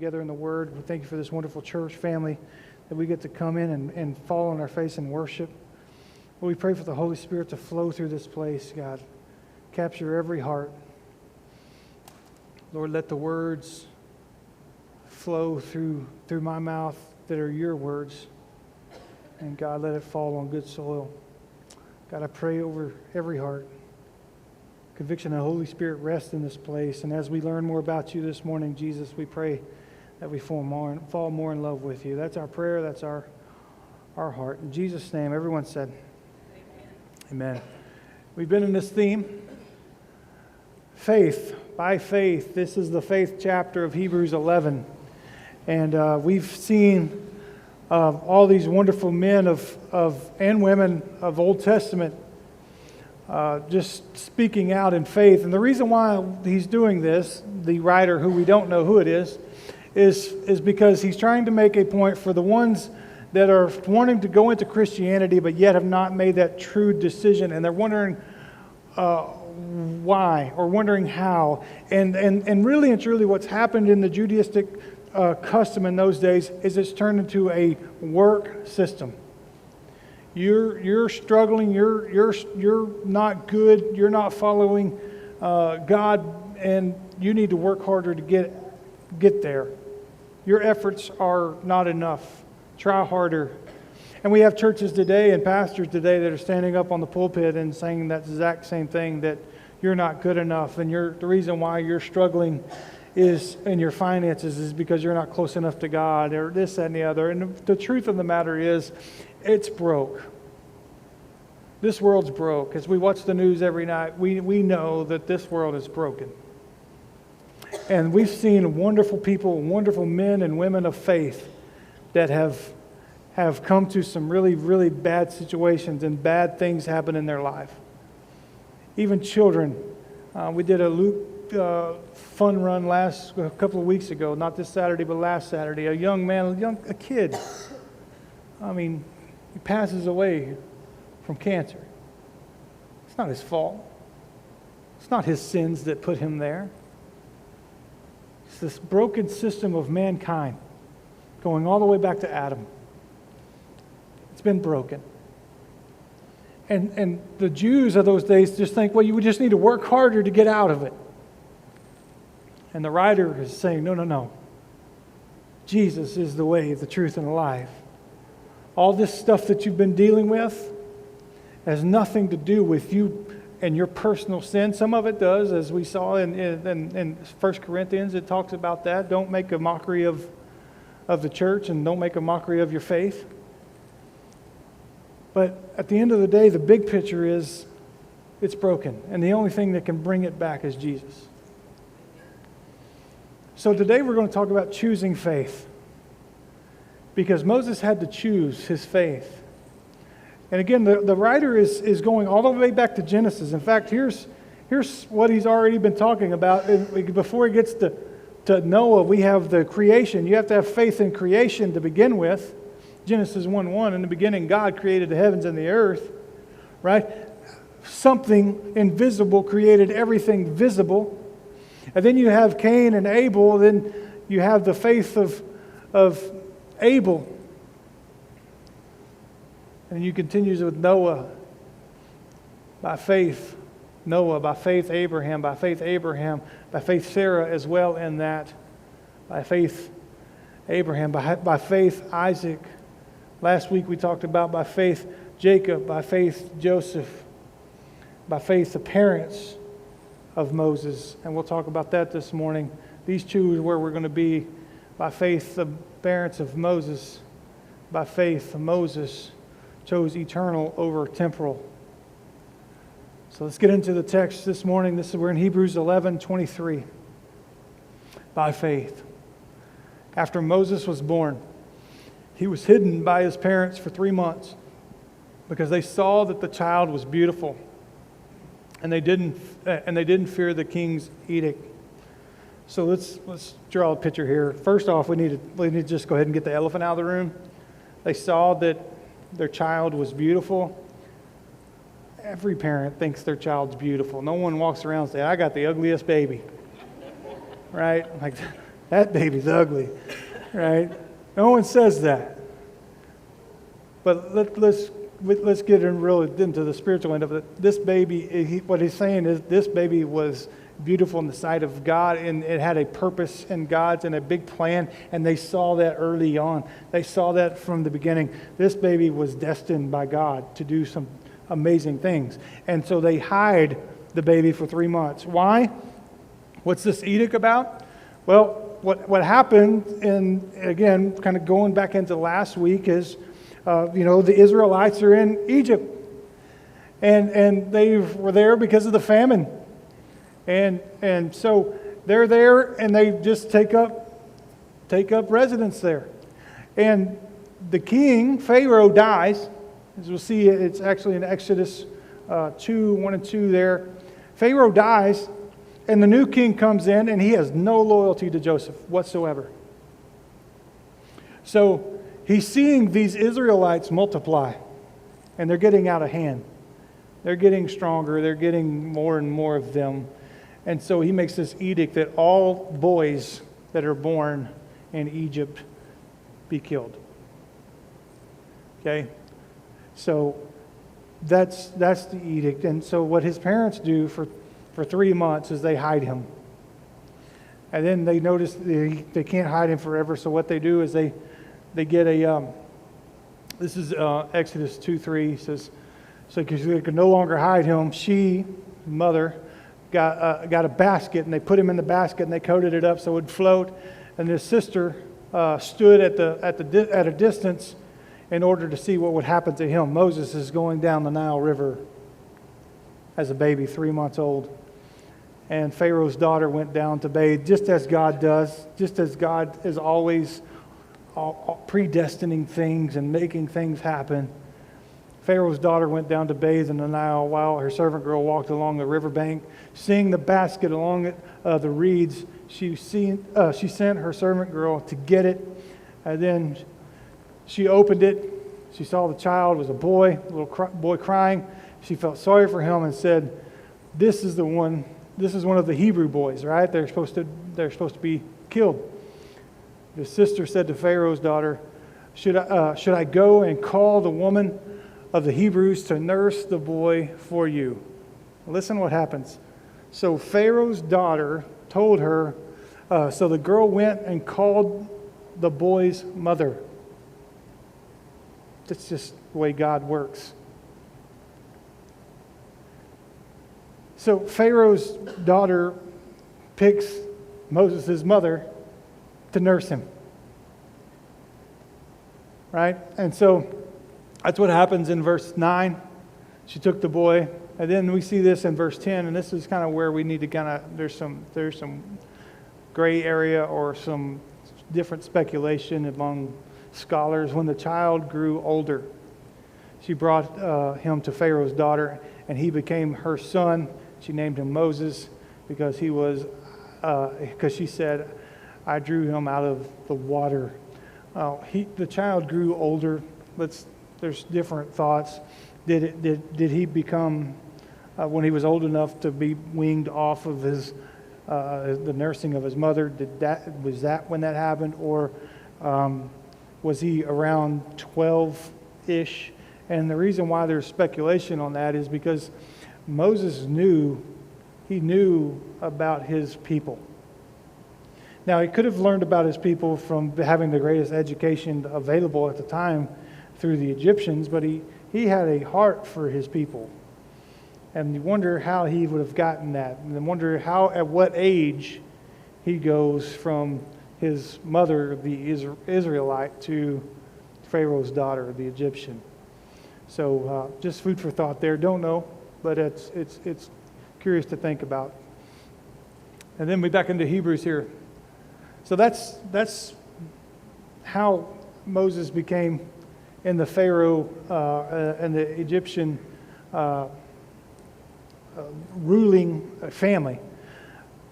together in the Word. We thank you for this wonderful church family that we get to come in and fall on our face and worship. Lord, we pray for the Holy Spirit to flow through this place, God. Capture every heart. Lord, let the words flow through my mouth that are your words. And God, let it fall on good soil. God, I pray over every heart. Conviction of the Holy Spirit rest in this place. And as we learn more about you this morning, Jesus, we pray that we fall more in love with you. That's our prayer. That's our heart. In Jesus' name, everyone said, Amen. We've been in this theme, faith, by faith. This is the faith chapter of Hebrews 11. And we've seen all these wonderful men and women of Old Testament just speaking out in faith. And the reason why he's doing this, the writer who we don't know who it is because he's trying to make a point for the ones that are wanting to go into Christianity but yet have not made that true decision, and they're wondering why or wondering how. And really and truly what's happened in the Judaistic custom in those days is it's turned into a work system. You're struggling, you're not good, you're not following God, and you need to work harder to get there. Your efforts are not enough. Try harder. And we have churches today and pastors today that are standing up on the pulpit and saying that exact same thing, that you're not good enough, and the reason why you're struggling is in your finances is because you're not close enough to God, or this, that, and the other. And the truth of the matter is, it's broke. This world's broke. As we watch the news every night, we know that this world is broken. And we've seen wonderful people, wonderful men and women of faith that have come to some really, really bad situations, and bad things happen in their life. Even children. We did a fun run a couple of weeks ago, not this Saturday, but last Saturday. A kid. I mean, he passes away from cancer. It's not his fault. It's not his sins that put him there. It's this broken system of mankind going all the way back to Adam. It's been broken. And the Jews of those days just think, well, you would just need to work harder to get out of it. And the writer is saying, no. Jesus is the way, the truth, and the life. All this stuff that you've been dealing with has nothing to do with you and your personal sin. Some of it does, as we saw in 1 Corinthians. It talks about that. Don't make a mockery of the church, and don't make a mockery of your faith. But at the end of the day, the big picture is it's broken. And the only thing that can bring it back is Jesus. So today we're going to talk about choosing faith. Because Moses had to choose his faith. And again, the writer is going all the way back to Genesis. In fact, here's what he's already been talking about. Before he gets to Noah, we have the creation. You have to have faith in creation to begin with. Genesis 1:1, in the beginning God created the heavens and the earth, right? Something invisible created everything visible. And then you have Cain and Abel, then you have the faith of Abel. And you continues with Noah. By faith, Noah. By faith, Abraham. By faith, Abraham. By faith, Sarah as well in that. By faith, Abraham. By faith, Isaac. Last week we talked about by faith, Jacob. By faith, Joseph. By faith, the parents of Moses. And we'll talk about that this morning. These two is where we're going to be. By faith, the parents of Moses. By faith, Moses chose eternal over temporal. So let's get into the text this morning. We're in Hebrews 11:23. By faith. After Moses was born, he was hidden by his parents for 3 months because they saw that the child was beautiful, and they didn't fear the king's edict. So let's draw a picture here. First off, we need to just go ahead and get the elephant out of the room. They saw that their child was beautiful. Every parent thinks their child's beautiful. No one walks around and says, I got the ugliest baby. Right? Like, That baby's ugly, right? No one says that. But let's get into the spiritual end of it. This baby, what he's saying is this baby was beautiful in the sight of God, and it had a purpose in God's and a big plan, and they saw that early on. They saw that from the beginning. This baby was destined by God to do some amazing things. And so they hide the baby for 3 months. Why? What's this edict about? Well, what happened, and again, kind of going back into last week, is the Israelites are in Egypt, and they were there because of the famine. And so they're there, and they just take up residence there. And the king, Pharaoh, dies. As we'll see, it's actually in Exodus 1 and 2 there. Pharaoh dies, and the new king comes in, and he has no loyalty to Joseph whatsoever. So he's seeing these Israelites multiply, and they're getting out of hand. They're getting stronger. They're getting more and more of them. And so he makes this edict that all boys that are born in Egypt be killed. Okay? So that's the edict. And so what his parents do for 3 months is they hide him. And then they notice they can't hide him forever. So what they do is they get this is Exodus 2:3 says, so because they could no longer hide him, mother, got a basket, and they put him in the basket, and they coated it up so it would float. And his sister stood at a distance in order to see what would happen to him. Moses is going down the Nile River as a baby, 3 months old. And Pharaoh's daughter went down to bathe, just as God does, just as God is always predestining things and making things happen. Pharaoh's daughter went down to bathe in the Nile while her servant girl walked along the riverbank. Seeing the basket along the reeds, she sent her servant girl to get it. And then she opened it. She saw the child was a boy, a little boy crying. She felt sorry for him and said, "This is one of the Hebrew boys, right? They're supposed to be killed." The sister said to Pharaoh's daughter, "Should I go and call the woman of the Hebrews to nurse the boy for you?" Listen what happens. So Pharaoh's daughter told her, so the girl went and called the boy's mother. That's just the way God works. So Pharaoh's daughter picks Moses' mother to nurse him. Right? And so that's what happens in verse 9. She took the boy. And then we see this in verse 10, and this is kind of where we need to there's some gray area or some different speculation among scholars. When the child grew older, she brought him to Pharaoh's daughter, and he became her son. She named him Moses because she said, "I drew him out of the water." The child grew older. There's different thoughts. Did he become, when he was old enough to be weaned off of the nursing of his mother? Was that when that happened, or was he around 12-ish? And the reason why there's speculation on that is because Moses knew about his people. Now, he could have learned about his people from having the greatest education available at the time through the Egyptians, but he had a heart for his people. And you wonder how he would have gotten that. And then wonder at what age he goes from his mother, the Israelite, to Pharaoh's daughter, the Egyptian. So just food for thought there. Don't know, but it's curious to think about. And then we back into Hebrews here. So that's how Moses became in the Pharaoh and the Egyptian ruling family.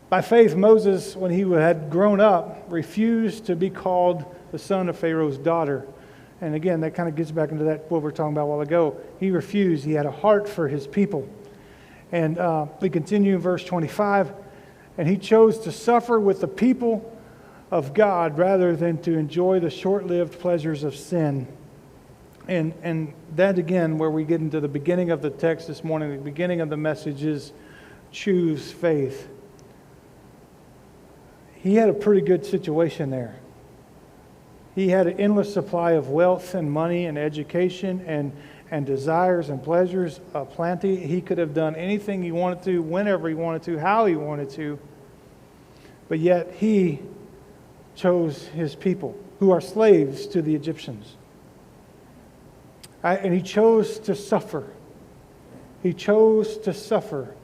By faith, Moses, when he had grown up, refused to be called the son of Pharaoh's daughter. And again, that kind of gets back into that what we were talking about a while ago. He refused. He had a heart for his people. And we continue in verse 25. And he chose to suffer with the people of God rather than to enjoy the short-lived pleasures of sin. And that, again, where we get into the beginning of the text this morning, the beginning of the message is choose faith. He had a pretty good situation there. He had an endless supply of wealth and money and education and desires and pleasures aplenty. He could have done anything he wanted to, whenever he wanted to, how he wanted to. But yet he chose his people, who are slaves to the Egyptians. And he chose to suffer. He chose to suffer.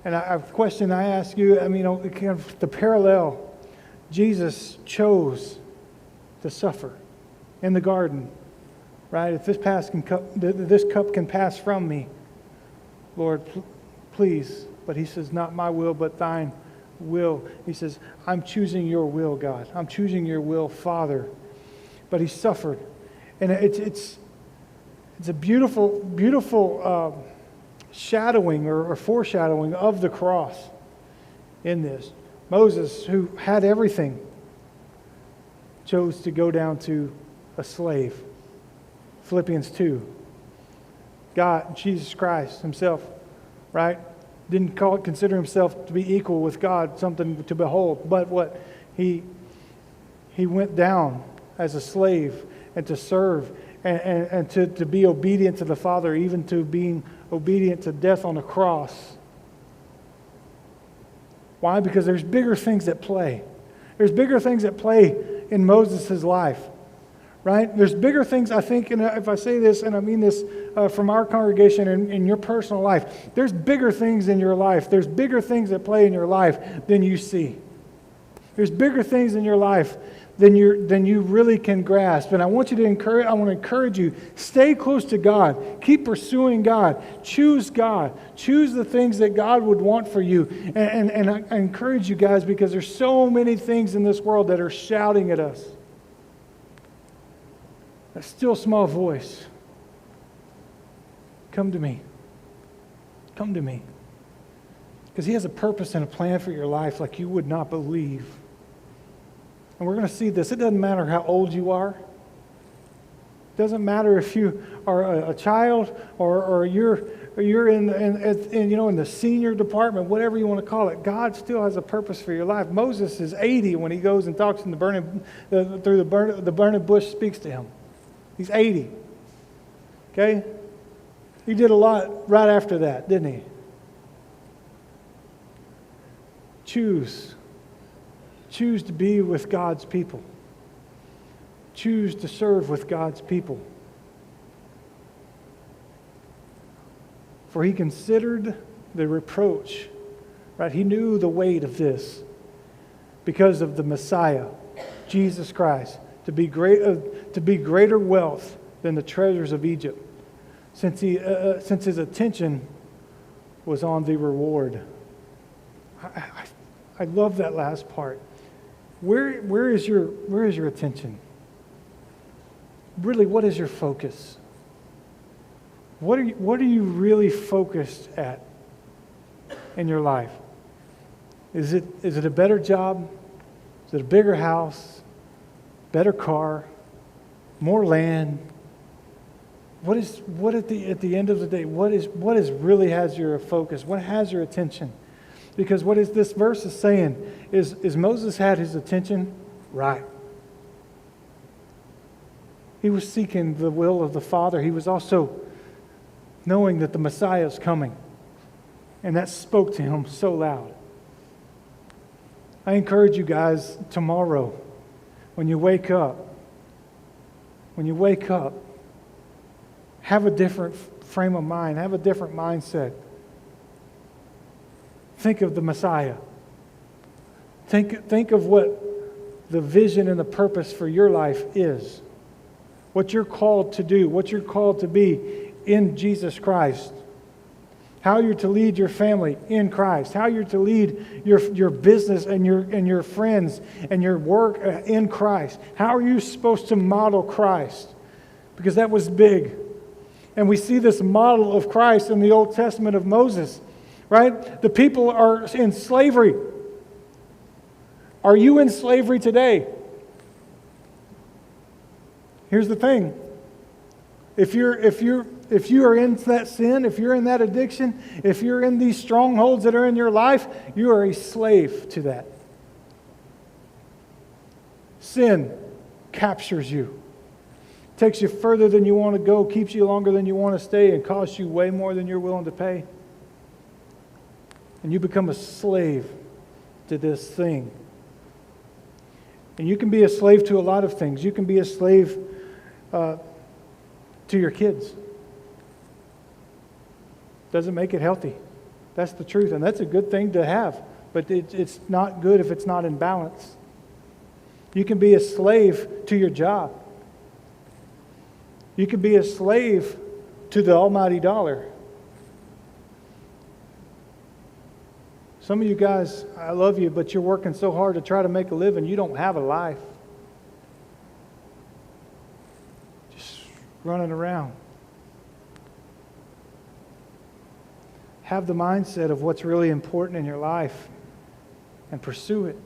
And a question I ask you, kind of the parallel, Jesus chose to suffer in the garden, right? If this cup can pass from me, Lord, please. But he says, not my will, but thine will. He says, I'm choosing your will, God. I'm choosing your will, Father. But he suffered. And it's a beautiful, beautiful shadowing or foreshadowing of the cross in this. Moses, who had everything, chose to go down to a slave. Philippians 2. God, Jesus Christ himself, right? Didn't consider himself to be equal with God, something to behold. But what? He went down as a slave and to serve and to be obedient to the Father, even to being obedient to death on the cross. Why? Because there's bigger things at play. There's bigger things at play in Moses' life, right? There's bigger things, I think, and if I say this, and I mean this from our congregation and in your personal life, there's bigger things in your life. There's bigger things at play in your life than you see. There's bigger things in your life than you really can grasp. And I want to encourage you, stay close to God. Keep pursuing God. Choose God. Choose the things that God would want for you. And I encourage you guys, because there's so many things in this world that are shouting at us. A still small voice. Come to me. Come to me. Because he has a purpose and a plan for your life like you would not believe. And we're going to see this. It doesn't matter how old you are. It doesn't matter if you are a child or you're in the senior department, whatever you want to call it. God still has a purpose for your life. Moses is 80 when he goes and talks in the burning bush speaks to him. He's 80. Okay? He did a lot right after that, didn't he? Choose to be with God's people. Choose to serve with God's people. For he considered the reproach, right? He knew the weight of this because of the Messiah, Jesus Christ, to be greater wealth than the treasures of Egypt, since his attention was on the reward. I love that last part. Where is your attention? Really, what is your focus? What are you really focused at in your life? Is it a better job? Is it a bigger house? Better car? More land? What at the end of the day? What really has your focus? What has your attention? Because what is this verse is saying is Moses had his attention right. He was seeking the will of the Father. He was also knowing that the Messiah is coming. And that spoke to him so loud. I encourage you guys tomorrow, when you wake up, have a different frame of mind, have a different mindset. Think of the Messiah. Think of what the vision and the purpose for your life is. What you're called to do, what you're called to be in Jesus Christ. How you're to lead your family in Christ. How you're to lead your business and your friends and your work in Christ. How are you supposed to model Christ? Because that was big. And we see this model of Christ in the Old Testament of Moses. Right? The people are in slavery. Are you in slavery today? Here's the thing. If you are in that sin, if you're in that addiction, if you're in these strongholds that are in your life, you are a slave to that. Sin captures you. Takes you further than you want to go, keeps you longer than you want to stay, and costs you way more than you're willing to pay. And you become a slave to this thing. And you can be a slave to a lot of things. You can be a slave to your kids. Doesn't make it healthy. That's the truth. And that's a good thing to have. But it's not good if it's not in balance. You can be a slave to your job. You can be a slave to the almighty dollar. Some of you guys, I love you, but you're working so hard to try to make a living, you don't have a life. Just running around. Have the mindset of what's really important in your life and pursue it.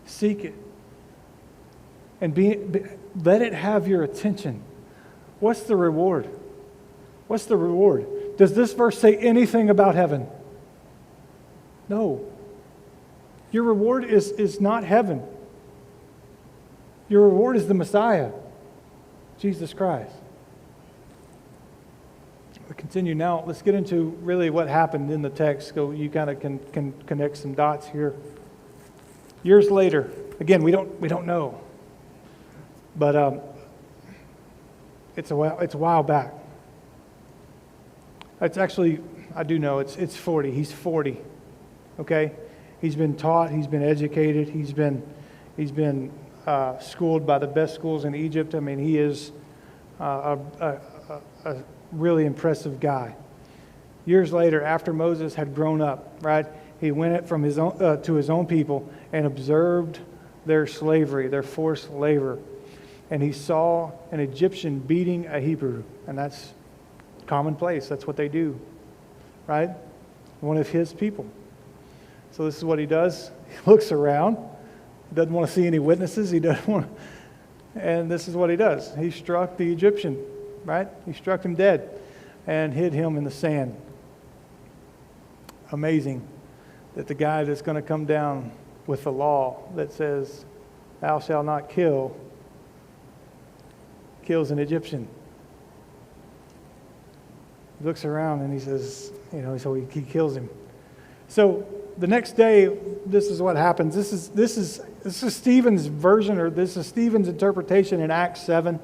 Seek it. And let it have your attention. What's the reward? What's the reward? Does this verse say anything about heaven? No. Your reward is not heaven. Your reward is the Messiah, Jesus Christ. We continue now. Let's get into really what happened in the text, so you kind of can connect some dots here. Years later, again, we don't know, but it's a while back. It's actually, I do know, it's 40. He's 40. Okay? He's been taught, he's been educated, he's been schooled by the best schools in Egypt. I mean, he is a really impressive guy. Years later, after Moses had grown up, right, he went from his own to his own people and observed their slavery, their forced labor. And he saw an Egyptian beating a Hebrew, and that's commonplace. That's what they do, right? One of his people. So this is what he does. He looks around. He doesn't want to see any witnesses. He doesn't want to, and this is what he does. He struck the Egyptian, right? He struck him dead and hid him in the sand. Amazing that the guy that's going to come down with the law that says, "Thou shalt not kill," kills an Egyptian. He looks around and he says, so he kills him. So the next day, this is what happens. This is Stephen's version, or this is Stephen's interpretation in Acts 7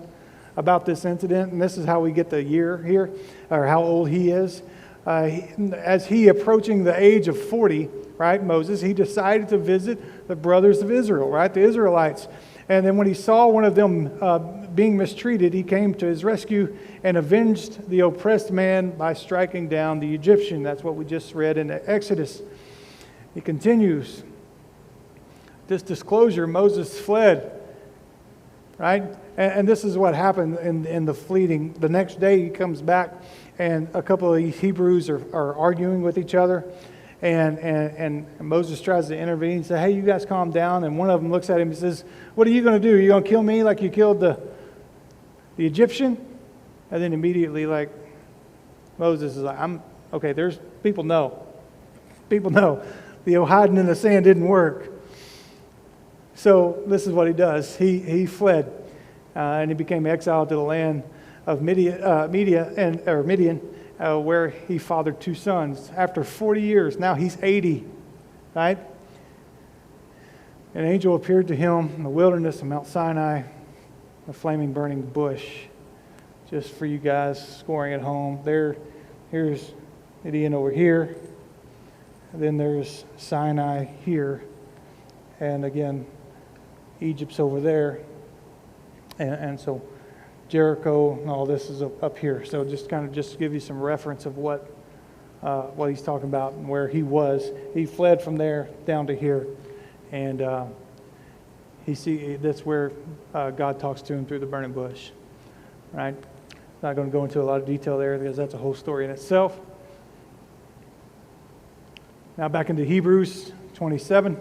about this incident, and this is how we get the year here, or how old he is. As he approaching the age of 40, right, Moses, he decided to visit the brothers of Israel, right, the Israelites. And then when he saw one of them being mistreated, he came to his rescue and avenged the oppressed man by striking down the Egyptian. That's what we just read in Exodus. He continues. This disclosure, Moses fled, right? And this is what happened in the fleeting. The next day he comes back, and a couple of Hebrews are arguing with each other. And Moses tries to intervene and say, "Hey, you guys calm down." And one of them looks at him and says, "What are you going to do? Are you going to kill me like you killed the Egyptian?" And then immediately, like, Moses is like, okay, there's people know. People know. The hiding in the sand didn't work. So this is what he does. He fled, and he became exiled to the land of Midian, where he fathered 2 sons. After 40 years, now he's 80, right? An angel appeared to him in the wilderness of Mount Sinai, a flaming burning bush. Just for you guys scoring at home, here's Midian over here, and then there's Sinai here, and again, Egypt's over there, and so Jericho and all this is up here. So just to give you some reference of what he's talking about and where he was. He fled from there down to here, and that's where God talks to him through the burning bush. Right? Not going to go into a lot of detail there because that's a whole story in itself. Now back into Hebrews 27.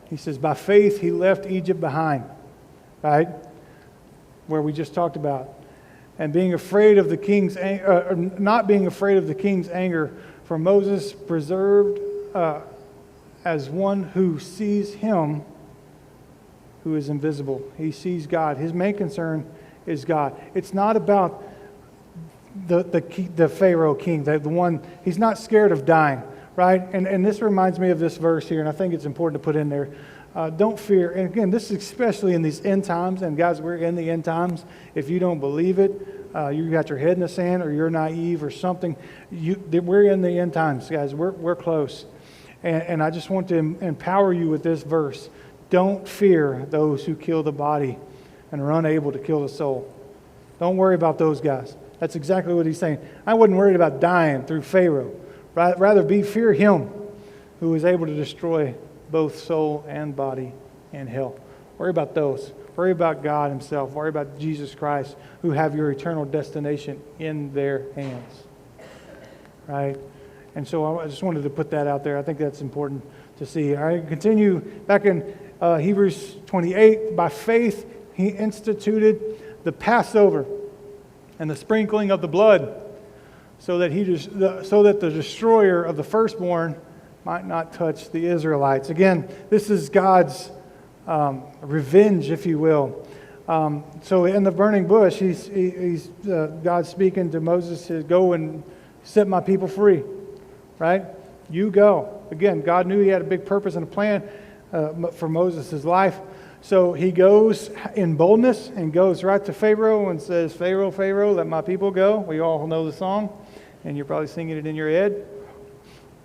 He says, by faith he left Egypt behind, right? Where we just talked about. And being afraid of the king's not being afraid of the king's anger, for Moses preserved as one who sees him who is invisible. He sees God. His main concern is God. It's not about the Pharaoh king, the one, he's not scared of dying, right? And this reminds me of this verse here, and I think it's important to put in there. Don't fear. And again, this is especially in these end times. And guys, we're in the end times. If you don't believe it, you got your head in the sand, or you're naive or something. We're in the end times, guys. We're close. And I just want to empower you with this verse. Don't fear those who kill the body and are unable to kill the soul. Don't worry about those guys. That's exactly what he's saying. I wasn't worried about dying through Pharaoh. Rather, fear him who is able to destroy both soul and body in hell. Worry about those. Worry about God himself. Worry about Jesus Christ, who have your eternal destination in their hands. Right? And so I just wanted to put that out there. I think that's important to see. All right, continue back in Hebrews 28. By faith, he instituted the Passover and the sprinkling of the blood, so that the destroyer of the firstborn might not touch the Israelites. Again, this is God's revenge, if you will. So in the burning bush, he's God speaking to Moses, says, "Go and set my people free." Right? You go. Again, God knew he had a big purpose and a plan for Moses' life. So he goes in boldness and goes right to Pharaoh and says, "Pharaoh, Pharaoh, let my people go." We all know the song, and you're probably singing it in your head.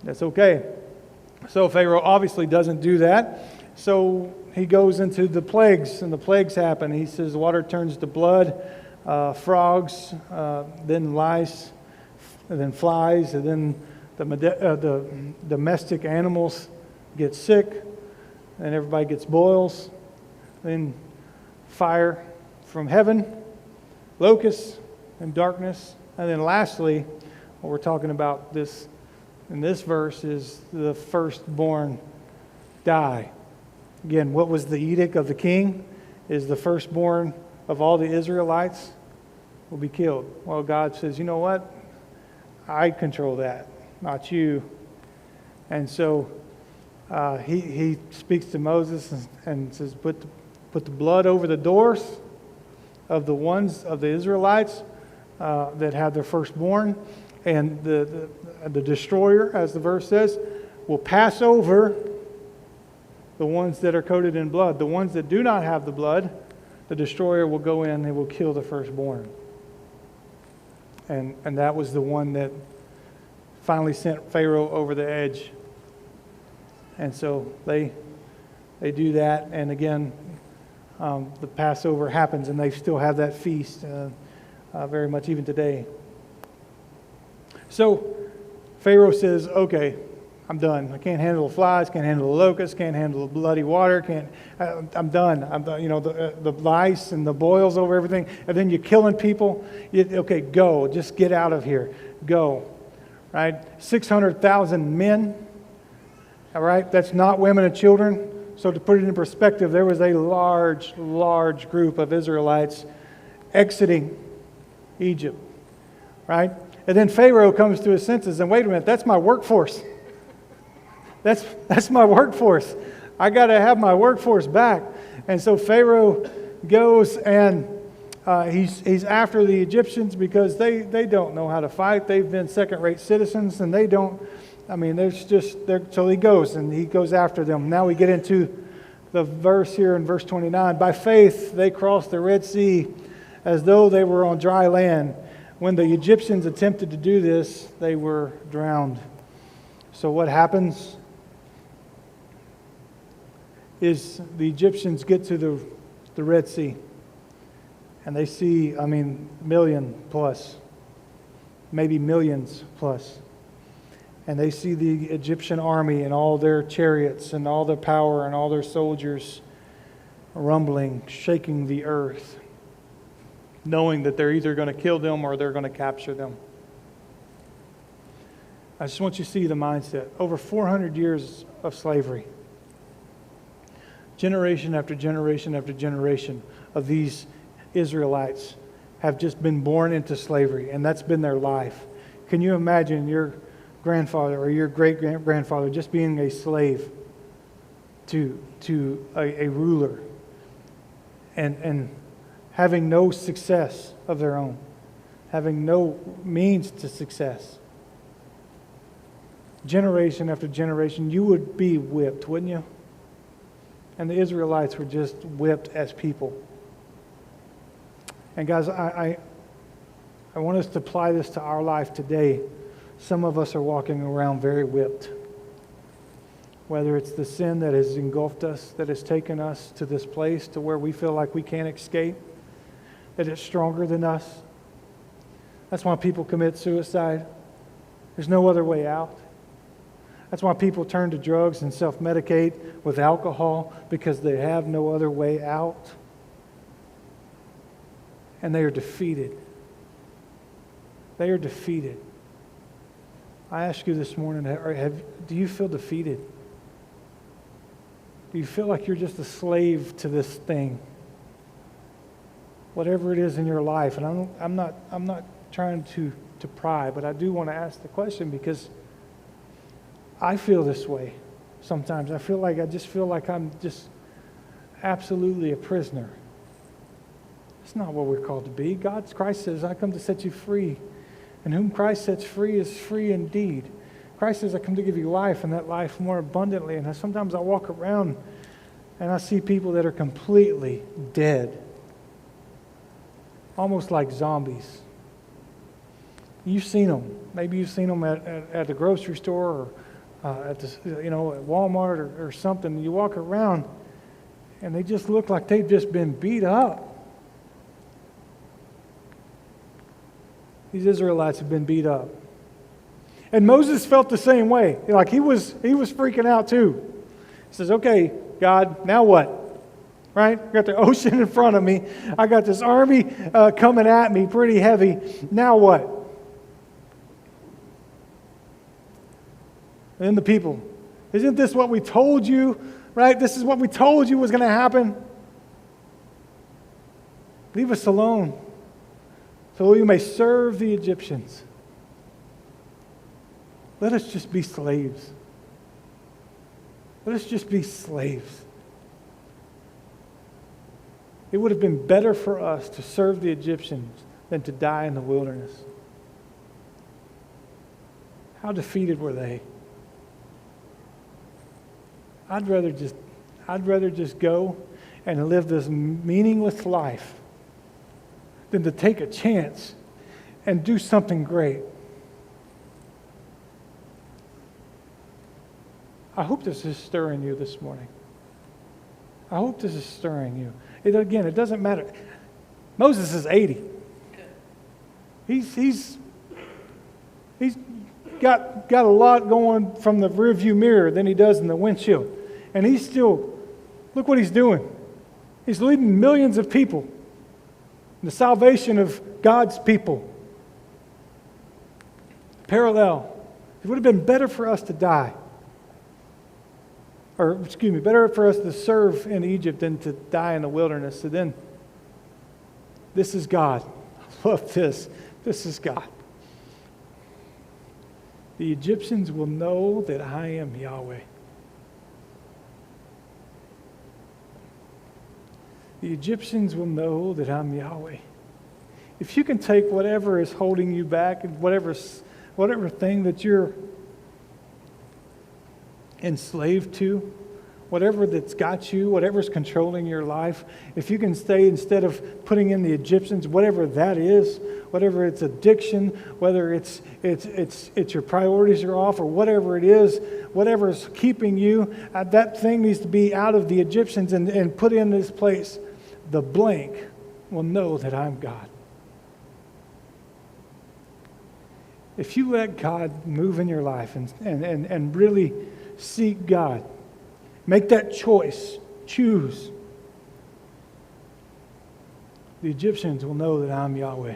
That's okay. So Pharaoh obviously doesn't do that. So he goes into the plagues, and the plagues happen. He says water turns to blood, frogs, then lice, and then flies, and then the domestic animals get sick, and everybody gets boils. Then fire from heaven, locusts, and darkness. And then lastly, what we're talking about in this verse is the firstborn die. Again, what was the edict of the king is the firstborn of all the Israelites will be killed. Well, God says, you know what? I control that, not you. And so he speaks to Moses and says, put the blood over the doors of the ones of the Israelites that had their firstborn, and the destroyer, as the verse says, will pass over the ones that are coated in blood. The ones that do not have the blood, the destroyer will go in and will kill the firstborn. And that was the one that finally sent Pharaoh over the edge. And so they do that, and again, the Passover happens, and they still have that feast very much even today. So Pharaoh says, "Okay, I'm done. I can't handle the flies, can't handle the locusts, can't handle the bloody water. I'm done. I'm done. You know, the lice and the boils over everything, and then you're killing people. Okay, go. Just get out of here. Go." Right? 600,000 men. All right, that's not women and children. So to put it in perspective, there was a large group of Israelites exiting Egypt, right? And then Pharaoh comes to his senses, and wait a minute, that's my workforce. That's my workforce. I got to have my workforce back. And so Pharaoh goes and he's after the Egyptians because they don't know how to fight. They've been second-rate citizens, and they don't. I mean, so he goes after them. Now we get into the verse here in verse 29. By faith, they crossed the Red Sea as though they were on dry land. When the Egyptians attempted to do this, they were drowned. So what happens is the Egyptians get to the Red Sea, and they see, million plus, maybe millions plus. And they see the Egyptian army and all their chariots and all their power and all their soldiers rumbling, shaking the earth, knowing that they're either going to kill them or they're going to capture them. I just want you to see the mindset. Over 400 years of slavery. Generation after generation after generation of these Israelites have just been born into slavery, and that's been their life. Can you imagine your grandfather or your great-grandfather just being a slave to a ruler and having no success of their own, having no means to success? Generation after generation, you would be whipped, wouldn't you? And the Israelites were just whipped as people. And guys, I want us to apply this to our life today. Some of us are walking around very whipped. Whether it's the sin that has engulfed us, that has taken us to this place to where we feel like we can't escape, that it's stronger than us. That's why people commit suicide. There's no other way out. That's why people turn to drugs and self-medicate with alcohol, because they have no other way out. And they are defeated. They are defeated. I ask you this morning, do you feel defeated? Do you feel like you're just a slave to this thing? Whatever it is in your life. And I'm not trying to pry, but I do want to ask the question, because I feel this way sometimes. I just feel like I'm just absolutely a prisoner. It's not what we're called to be. Christ says, I come to set you free. And whom Christ sets free is free indeed. Christ says, I come to give you life, and that life more abundantly. And sometimes I walk around and I see people that are completely dead. Almost like zombies. You've seen them. Maybe you've seen them at the grocery store, or at Walmart or something. You walk around and they just look like they've just been beat up. These Israelites have been beat up. And Moses felt the same way. Like he was freaking out too. He says, okay, God, now what? Right? I got the ocean in front of me. I got this army coming at me pretty heavy. Now what? And then the people, isn't this what we told you? Right? This is what we told you was going to happen. Leave us alone so we may serve the Egyptians. Let us just be slaves. Let us just be slaves. It would have been better for us to serve the Egyptians than to die in the wilderness. How defeated were they? I'd rather just go and live this meaningless life than to take a chance and do something great. I hope this is stirring you this morning. I hope this is stirring you. It doesn't matter. Moses is 80. He's got a lot going from the rearview mirror than he does in the windshield. And he's still, look what he's doing. He's leading millions of people in the salvation of God's people. Parallel. It would have been better for us to die. Better for us to serve in Egypt than to die in the wilderness. So then, this is God. I love this. This is God. The Egyptians will know that I am Yahweh. The Egyptians will know that I'm Yahweh. If you can take whatever is holding you back and whatever thing that you're enslaved to, whatever that's got you, whatever's controlling your life, if you can stay, instead of putting in the Egyptians, whatever that is, whatever it's addiction, whether it's your priorities are off, or whatever it is, whatever's keeping you, that thing needs to be out of the Egyptians and put in this place. The blank will know that I'm God. If you let God move in your life and really seek God, make that choice, choose, the Egyptians will know that I'm Yahweh.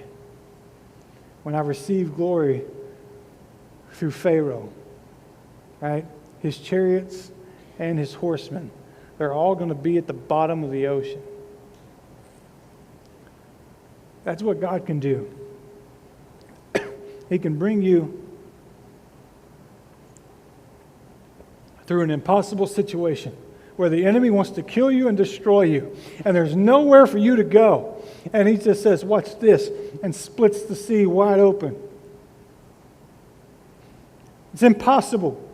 When I receive glory through Pharaoh, right? His chariots and his horsemen, they're all going to be at the bottom of the ocean. That's what God can do. He can bring you through an impossible situation where the enemy wants to kill you and destroy you, and there's nowhere for you to go. And he just says, watch this, and splits the sea wide open. It's impossible.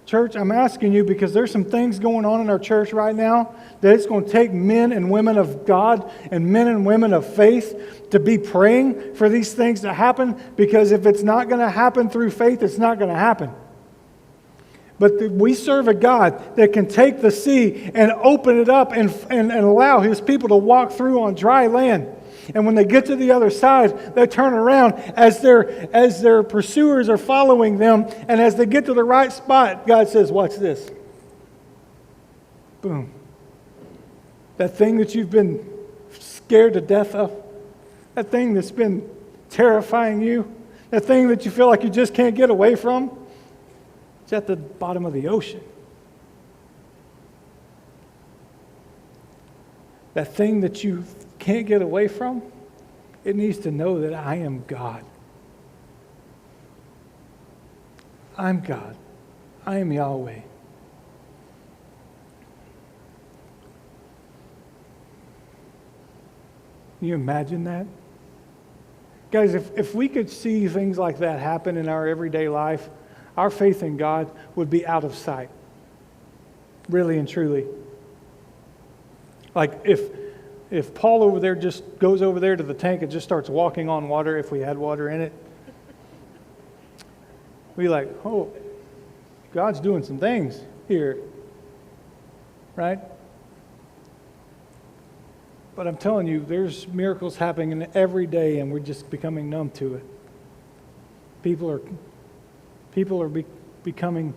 Church, I'm asking you because there's some things going on in our church right now that it's going to take men and women of God and men and women of faith to be praying for these things to happen, because if it's not going to happen through faith, it's not going to happen. But we serve a God that can take the sea and open it up and allow His people to walk through on dry land. And when they get to the other side, they turn around as their pursuers are following them. And as they get to the right spot, God says, watch this. Boom. That thing that you've been scared to death of, that thing that's been terrifying you, that thing that you feel like you just can't get away from, it's at the bottom of the ocean. That thing that you can't get away from, it needs to know that I am God. I'm God. I am Yahweh. Can you imagine that? Guys, if we could see things like that happen in our everyday life, our faith in God would be out of sight. Really and truly. Like if Paul over there just goes over there to the tank and just starts walking on water, if we had water in it, we'd be like, oh, God's doing some things here. Right? But I'm telling you, there's miracles happening every day, and we're just becoming numb to it. People are becoming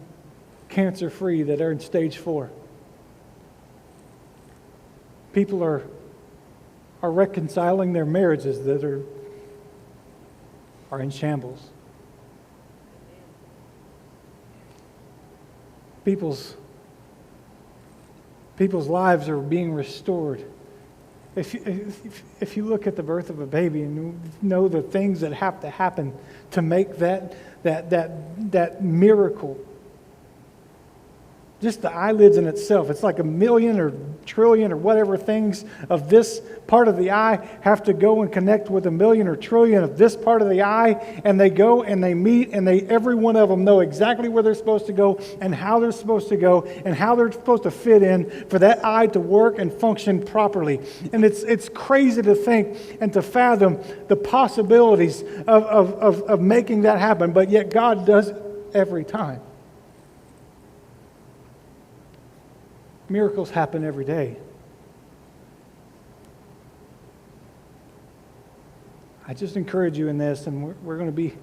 cancer-free that are in stage 4. People are reconciling their marriages that are in shambles. People's lives are being restored. If you look at the birth of a baby and you know the things that have to happen to make that miracle, just the eyelids in itself, it's like a million or trillion or whatever things of this part of the eye have to go and connect with a million or trillion of this part of the eye, and they go and they meet, and every one of them know exactly where they're supposed to go and how they're supposed to go and how they're supposed to fit in for that eye to work and function properly. And it's crazy to think and to fathom the possibilities of making that happen, but yet God does it every time. Miracles happen every day. I just encourage you in this, and we're going to be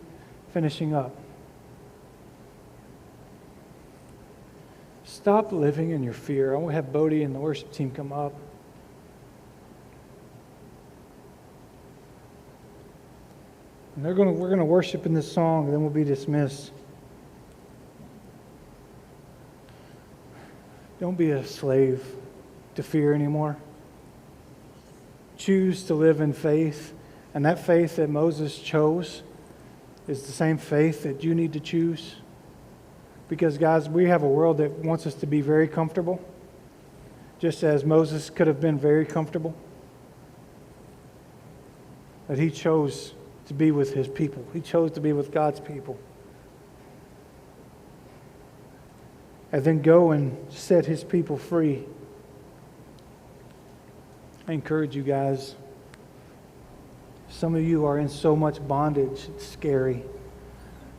finishing up. Stop living in your fear. I want to have Bodie and the worship team come up. And we're going to worship in this song, and then we'll be dismissed. Don't be a slave to fear anymore. Choose to live in faith. And that faith that Moses chose is the same faith that you need to choose. Because, guys, we have a world that wants us to be very comfortable, just as Moses could have been very comfortable. But he chose to be with his people. He chose to be with God's people. And then go and set his people free. I encourage you guys. Some of you are in so much bondage, it's scary.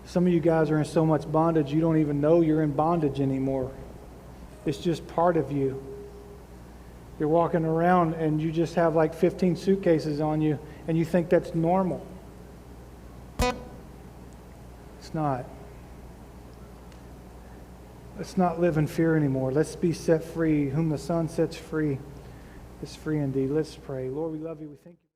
Some of you guys are in so much bondage, you don't even know you're in bondage anymore. It's just part of you. You're walking around and you just have like 15 suitcases on you, and you think that's normal. It's not. Let's not live in fear anymore. Let's be set free. Whom the Son sets free is free indeed. Let's pray. Lord, we love you. We thank you.